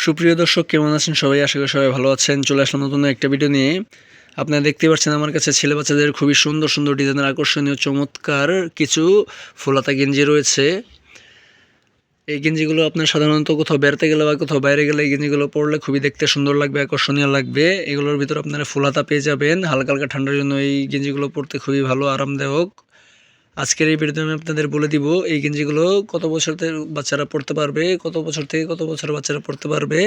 সুপ্রিয় দর্শক, কেমন আছেন সবাই? আশা করি সবাই ভালো আছেন। চলে আসলাম নতুন একটা ভিডিও নিয়ে। আপনারা দেখতে পাচ্ছেন আমার কাছে ছেলে বাচ্চাদের খুবই সুন্দর সুন্দর ডিজাইনের আকর্ষণীয় চমৎকার কিছু ফুলাতা গেঞ্জি রয়েছে। এই গেঞ্জিগুলো আপনার সাধারণত কোথাও বেড়াতে গেলে বা কোথাও বাইরে গেলে এই গেঞ্জিগুলো পরলে খুবই দেখতে সুন্দর লাগবে, আকর্ষণীয় লাগবে। এগুলোর ভিতর আপনারা ফুলাতা পেয়ে যাবেন। হালকা হালকা ঠান্ডার জন্য এই গেঞ্জিগুলো পরতে খুবই ভালো, আরামদায়ক। আজকের এই ভিডিওতে আমি আপনাদের বলে দিব এই গেঞ্জিগুলো কত বছর থেকে বাচ্চারা পরতে পারবে, কত বছর থেকে কত বছর বাচ্চারা পরতে পারবে।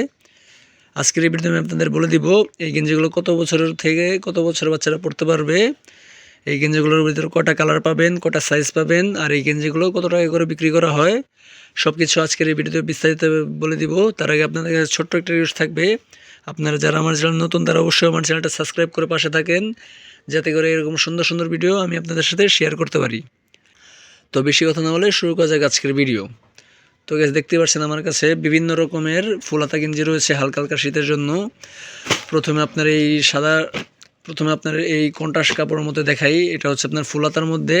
আজকের এই ভিডিওতে আমি আপনাদের বলে দিব এই গেঞ্জিগুলো কত বছরের থেকে কত বছর বাচ্চারা পরতে পারবে। এই গেঞ্জিগুলোর ভিতরে কটা কালার পাবেন, কটা সাইজ পাবেন, আর এই গেঞ্জিগুলো কত টাকা করে বিক্রি করা হয়, সব কিছু আজকের এই ভিডিওতে বিস্তারিত বলে দিব। তার আগে আপনাদের কাছে ছোট্ট একটা রিকোয়েস্ট থাকবে, আপনারা যারা আমার চ্যানেল নতুন তারা অবশ্যই আমার চ্যানেলটা সাবস্ক্রাইব করে পাশে থাকেন, যাতে করে এরকম সুন্দর সুন্দর ভিডিও আমি আপনাদের সাথে শেয়ার করতে পারি। তো বেশি কথা না বলে শুরু করা যাক আজকের ভিডিও। তো গাইস, দেখতে পাচ্ছেন আমার কাছে বিভিন্ন রকমের ফুলাতা গেঞ্জি রয়েছে হালকা হালকা শীতের জন্য। প্রথমে আপনার এই কন্ট্রাস্ট কাপড়ের মধ্যে দেখাই। এটা হচ্ছে আপনার ফুলাতার মধ্যে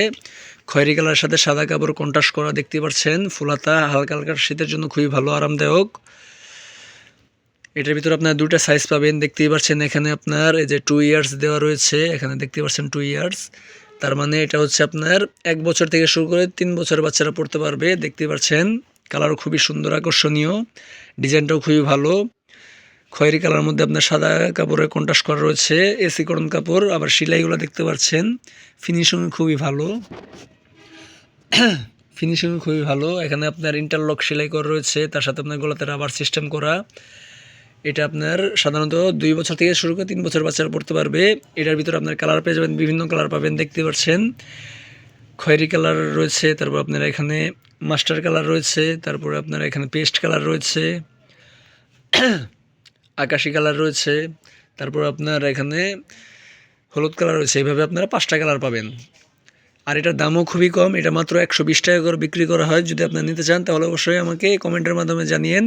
খয়েরি কালারের সাথে সাদা কাপড় কন্ট্রাস্ট করা, দেখতে পাচ্ছেন। ফুলাতা হালকা হালকা শীতের জন্য খুবই ভালো, আরামদায়ক। এটার ভিতরে আপনার দুটা সাইজ পাবেন, দেখতেই পাচ্ছেন। এখানে আপনার এই যে 2 ইয়ার্স দেওয়া রয়েছে, এখানে দেখতে পাচ্ছেন 2 ইয়ার্স, তার মানে এটা হচ্ছে আপনার 1 বছর থেকে শুরু করে 3 বছর বাচ্চারা পড়তে পারবে, দেখতে পাচ্ছেন। কালারও খুবই সুন্দর, আকর্ষণীয়, ডিজাইনটাও খুবই ভালো। খয়েরি কালার মধ্যে আপনার সাদা কাপড়ে কন্ট্রাস্ট করা রয়েছে, এসি কটন কাপড়। আবার সেলাইগুলো দেখতে পাচ্ছেন, ফিনিশিং খুবই ভালো, এখানে আপনার ইন্টারলক সেলাই করা রয়েছে, তার সাথে আপনার গলাতে রাবার সিস্টেম করা। এটা আপনার সাধারণত 2 বছর থেকে শুরু করে 3 বছর বাচ্চারা পড়তে পারবে। এটার ভিতরে আপনার কালার পেয়ে যাবেন, বিভিন্ন কালার পাবেন, দেখতে পাচ্ছেন। খয়েরি কালার রয়েছে, তারপর আপনার এখানে মাস্টার কালার রয়েছে, তারপরে আপনার এখানে পেস্ট কালার রয়েছে, আকাশি কালার রয়েছে, তারপর আপনার এখানে হলুদ কালার রয়েছে। এইভাবে আপনারা 5টা কালার পাবেন। আর এটার দামও খুবই কম, এটা মাত্র 120 টাকা করে বিক্রি করা হয়। যদি আপনারা নিতে চান তাহলে অবশ্যই আমাকে কমেন্টের মাধ্যমে জানিয়েন।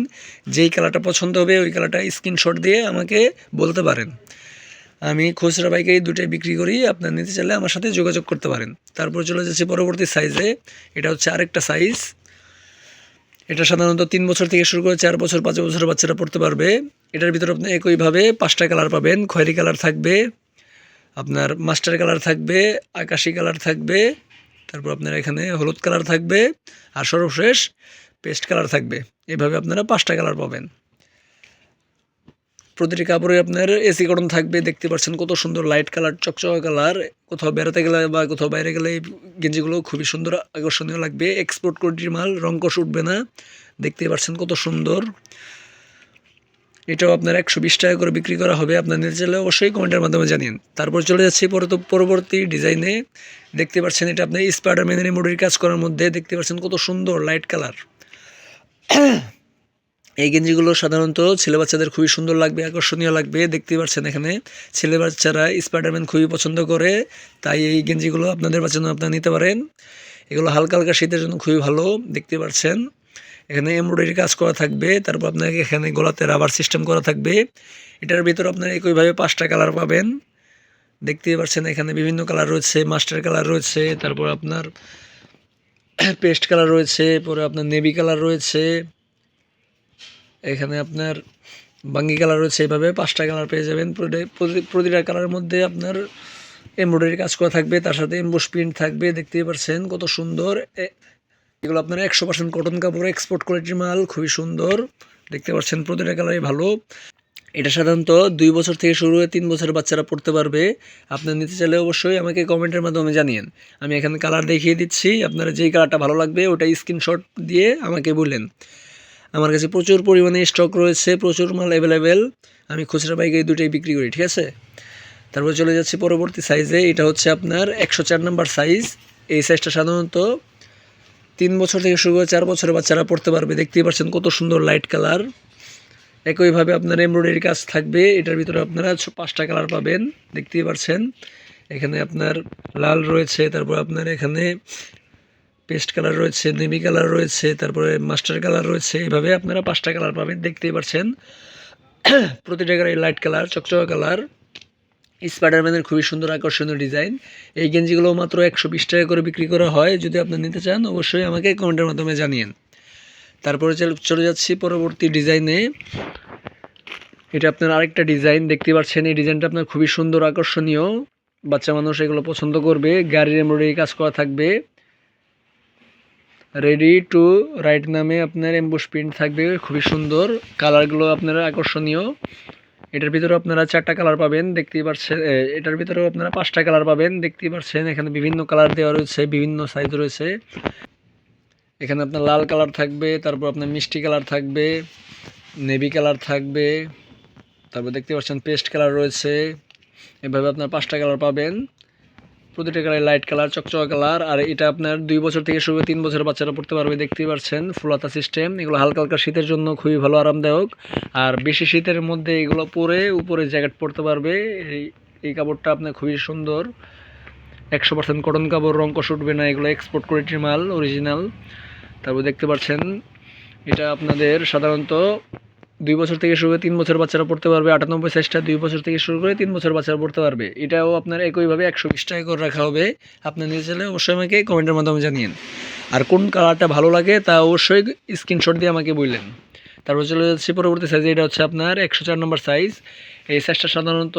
যেই কালারটা পছন্দ হবে ওই কালারটা স্ক্রিনশট দিয়ে আমাকে বলতে পারেন। আমি খুচরা পাইকারি দুটোই বিক্রি করি, আপনার নিতে চাইলে আমার সাথে যোগাযোগ করতে পারেন। তারপর চলে যাচ্ছি পরবর্তী সাইজে। এটা হচ্ছে আরেকটা সাইজ। এটা সাধারণত 3 বছর থেকে শুরু করে 4 বছর 5 বছর বাচ্চারা পড়তে পারবে। এটার ভিতরে আপনি একইভাবে 5টা কালার পাবেন। খয়েরি কালার থাকবে, আপনার মাস্টার কালার থাকবে, আকাশি কালার থাকবে, তারপর আপনার এখানে হলুদ কালার থাকবে, আর সর্বশেষ পেস্ট কালার থাকবে। এভাবে আপনারা 5টা কালার পাবেন। প্রতিটি কাপড়ে আপনার এসি কটন থাকবে, দেখতে পাচ্ছেন কত সুন্দর লাইট কালার, চকচকা কালার। কোথাও বেড়াতে গেলে বা কোথাও বাইরে গেলে এই গেঞ্জিগুলো খুবই সুন্দর, আকর্ষণীয় লাগবে। এক্সপোর্ট কোয়ালিটির মাল, রঙকশ উঠবে না, দেখতে পাচ্ছেন কত সুন্দর। এটাও আপনার 120 টাকা করে বিক্রি করা হবে। আপনার নিতে চাইলে অবশ্যই কমেন্টের মাধ্যমে জানিয়ে। তারপর চলে যাচ্ছি পরবর্তী ডিজাইনে। দেখতে পাচ্ছেন এটা আপনার স্পাইডারম্যানের এমব্রয়ডারি কাজ করার মধ্যে, দেখতে পাচ্ছেন কত সুন্দর লাইট কালার। এই গেঞ্জিগুলো সাধারণত ছেলে বাচ্চাদের খুবই সুন্দর লাগবে, আকর্ষণীয় লাগবে, দেখতে পাচ্ছেন। এখানে ছেলে বাচ্চারা স্পাইডারম্যান খুবই পছন্দ করে, তাই এই গেঞ্জিগুলো আপনাদের বাচ্চার জন্য আপনারা নিতে পারেন। এগুলো হালকা হালকা শীতের জন্য খুবই ভালো, দেখতে পাচ্ছেন। এখানে এমব্রয়ডারি কাজ করা থাকবে, তারপর আপনাকে এখানে গলাতে রাবার সিস্টেম করা থাকবে। এটার ভিতর আপনার একইভাবে 5টা কালার পাবেন, দেখতে পাচ্ছেন। এখানে বিভিন্ন কালার রয়েছে, মাস্টার কালার রয়েছে, তারপর আপনার পেস্ট কালার রয়েছে, পরে আপনার নেভি কালার রয়েছে, এখানে আপনার বাঙ্গি কালার রয়েছে। এইভাবে 5টা কালার পেয়ে যাবেন। প্রতিটা কালারের মধ্যে আপনার এমব্রয়ডারি কাজ করা থাকবে, তার সাথে এমবোস প্রিন্ট থাকবে, দেখতেই পাচ্ছেন কত সুন্দর। এগুলো আপনার 100% কটন কাপড়, এক্সপোর্ট কোয়ালিটির মাল, খুবই সুন্দর, দেখতে পাচ্ছেন। প্রতিটা কালারই ভালো। এটা সাধারণত 2 বছর থেকে শুরু হয়ে 3 বছরের বাচ্চারা পড়তে পারবে। আপনার নিতে চাইলে অবশ্যই আমাকে কমেন্টের মাধ্যমে জানিয়েন। আমি এখানে কালার দেখিয়ে দিচ্ছি, আপনারা যেই কালারটা ভালো লাগবে ওটা স্ক্রিনশট দিয়ে আমাকে বললেন। আমার কাছে প্রচুর পরিমাণে স্টক রয়েছে, প্রচুর মাল অ্যাভেলেবেল। আমি খুচরা পাইকারি দুটোই বিক্রি করি, ঠিক আছে। তারপর চলে যাচ্ছি পরবর্তী সাইজে। এটা হচ্ছে আপনার 104 নম্বর সাইজ। এই সাইজটা সাধারণত 3 বছর থেকে শুরু করে 4 বছরের বাচ্চারা পড়তে পারবে, দেখতেই পাচ্ছেন কত সুন্দর লাইট কালার। একইভাবে আপনার এমব্রয়ডারি কাজ থাকবে। এটার ভিতরে আপনারা 5টা কালার পাবেন, দেখতেই পাচ্ছেন। এখানে আপনার লাল রয়েছে, তারপর আপনার এখানে পেস্ট কালার রয়েছে, নেভি কালার রয়েছে, তারপরে মাস্টার কালার রয়েছে। এভাবে আপনারা 5টা কালার পাবেন, দেখতেই পাচ্ছেন। প্রতিটা কালার লাইট কালার, চকচকা কালার। স্পাইডারম্যানের খুবই সুন্দর, আকর্ষণীয় ডিজাইন। এই গেঞ্জিগুলো মাত্র 120 টাকা করে বিক্রি করা হয়। যদি আপনি নিতে চান অবশ্যই আমাকে কমেন্টের মাধ্যমে জানিয়েন। তারপরে চলে যাচ্ছি পরবর্তী ডিজাইনে। এটা আপনার আরেকটা ডিজাইন দেখতে পাচ্ছেন, এই ডিজাইনটা আপনার খুবই সুন্দর আকর্ষণীয়, বাচ্চা মানুষ এগুলো পছন্দ করবে। গাড়ির এমব্রয়ডারি কাজ করা থাকবে, রেডি টু রাইট নামে আপনার এমবুশ প্রিন্ট থাকবে, খুবই সুন্দর। কালারগুলো আপনার আকর্ষণীয়। এটার ভিতরে আপনারা 4টা কালার পাবেন দেখতেই পাচ্ছেন, এটার ভিতরেও আপনারা 5টা কালার পাবেন দেখতেই পাচ্ছেন। এখানে বিভিন্ন কালার দেওয়া রয়েছে, বিভিন্ন সাইজ রয়েছে। এখানে আপনার লাল কালার থাকবে, তারপর আপনার মিষ্টি কালার থাকবে, নেভি কালার থাকবে, তারপর দেখতে পাচ্ছেন পেস্ট কালার রয়েছে। এভাবে আপনার 5টা কালার পাবেন, প্রতিটা কালার লাইট কালার, চকচকা কালার। আর এটা আপনার 2 বছর থেকে শুরু করে 3 বছরের বাচ্চারা পড়তে পারবে দেখতেই পাচ্ছেন। ফুলাতা সিস্টেম, এগুলো হালকা হালকা শীতের জন্য খুবই ভালো আরামদায়ক। আর বেশি শীতের মধ্যে এগুলো পরে উপরে জ্যাকেট পরতে পারবে। এই কাপড়টা আপনার খুবই সুন্দর, 100% কটন কাপড়, রং কষ উঠবে না, এগুলো এক্সপোর্ট কোয়ালিটির মাল, অরিজিনাল। তারপর দেখতে পাচ্ছেন এটা আপনাদের সাধারণত 2 বছর থেকে শুরু করে 3 বছর বাচ্চারা পড়তে পারবে। 98 সাইজটা 2 বছর থেকে শুরু করে 3 বছর বাচ্চারা পড়তে পারবে। এটাও আপনার একইভাবে 120 টাকা করে রাখা হবে। আপনি নিয়ে চাইলে অবশ্যই আমাকে কমেন্টের মাধ্যমে জানিয়েন। আর কোন কালারটা ভালো লাগে তা অবশ্যই স্ক্রিনশট দিয়ে আমাকে বললেন। তারপর চলে যাচ্ছি পরবর্তী সাইজে, এটা হচ্ছে আপনার 104 নম্বর সাইজ। এই সাইজটা সাধারণত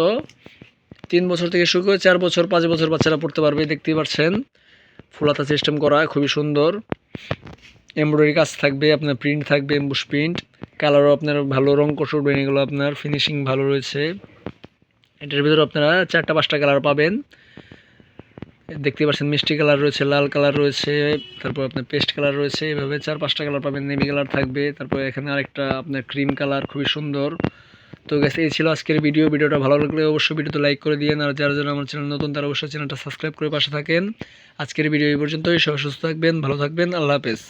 3 বছর থেকে শুরু করে 4 বছর 5 বছর বাচ্চারা পড়তে পারবে দেখতেই পাচ্ছেন। ফুলাতা সিস্টেম করা, খুবই সুন্দর। এমব্রয়ডারি কাজ থাকবে, আপনার প্রিন্ট থাকবে, এমবুশ প্রিন্ট। কালারও আপনার ভালো, রং কষুর এগুলো আপনার ফিনিশিং ভালো রয়েছে। এটার ভিতরে আপনারা 4টা 5টা কালার পাবেন দেখতে পাচ্ছেন। মিষ্টি কালার রয়েছে, লাল কালার রয়েছে, তারপর আপনার পেস্ট কালার রয়েছে। এভাবে 4-5টা কালার পাবেন, নেভি কালার থাকবে, তারপর এখানে আরেকটা আপনার ক্রিম কালার, খুবই সুন্দর। তো গেছে এই ছিল আজকের ভিডিওটা ভালো লাগলে অবশ্যই ভিডিওতে লাইক করে দিন। আর যারা যারা আমার চ্যানেল নতুন তারা অবশ্যই চ্যানেলটা সাবস্ক্রাইব করে পাশে থাকেন। আজকের ভিডিও এই পর্যন্তই। সবাই সুস্থ থাকবেন, ভালো থাকবেন, আল্লাহ হাফেজ।